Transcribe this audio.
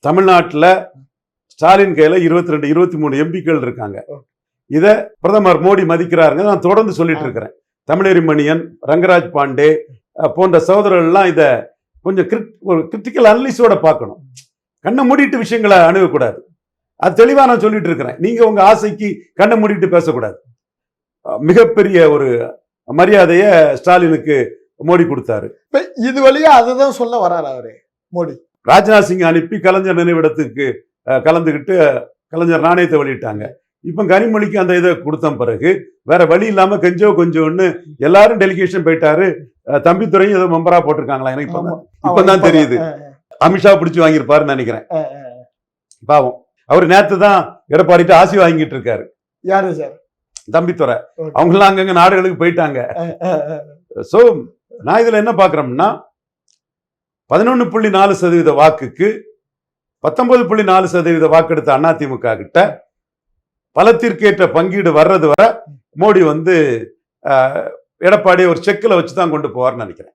தமிழ்நாட்டில் ஸ்டாலின் கையில் 22 23 எம்பிக்கள் இருக்காங்க. இதை பிரதமர் மோடி மதிக்கிறாருங்க. நான் தொடர்ந்து சொல்லிட்டு இருக்கிறேன். தமிழறி மணியன், ரங்கராஜ் பாண்டே போன்ற சகோதரர்கள்லாம் இதை கொஞ்சம் ஒரு கிரிட்டிக்கல் அனலிஸோட பார்க்கணும். கண்ணை மூடிட்டு விஷயங்களை அணுகக்கூடாது. அது தெளிவாக நான் சொல்லிட்டு இருக்கிறேன். நீங்க உங்க ஆசைக்கு கண்ணை மூடிட்டு பேசக்கூடாது. மிகப்பெரிய ஒரு மரியாதையை ஸ்டாலினுக்கு மோடி கொடுத்தாரு. இது வழியா அதுதான் சொல்ல வராரு அவரு மோடி. ராஜ்நாத் சிங் அனுப்பி கலைஞர் நினைவிடத்துக்கு கலந்துக்கிட்டு கலைஞர் நாணயத்தை வெளியிட்டாங்க. இப்ப கனிமொழிக்கு அந்த இதை கொடுத்த பிறகு வேற வழி இல்லாம கொஞ்சம்னு எல்லாரும் டெலிகேஷன் போயிட்டாரு. தம்பித்துறையும் ஏதோ மெம்பரா போட்டிருக்காங்களா எனக்கு இப்பதான் தெரியுது. அமித்ஷா பிடிச்சி வாங்கியிருப்பாருன்னு நினைக்கிறேன். பாவம் அவரு நேத்து தான் எடப்பாடிட்டு ஆசி வாங்கிட்டு இருக்காரு. யாரு சார்? தம்பித்துறை. அவங்கெல்லாம் அங்கங்க நாடுகளுக்கு போயிட்டாங்க. சோ நான் இதுல என்ன பாக்குறோம்னா 11.4% வாக்குக்கு 19.4% வாக்கெடுத்த அதிமுக கிட்ட பலத்திற்கேற்ற பங்கீடு வர்றது வர மோடி எடப்பாடி ஒரு செக்கில் வச்சுதான் கொண்டு போவார்னு நினைக்கிறேன்.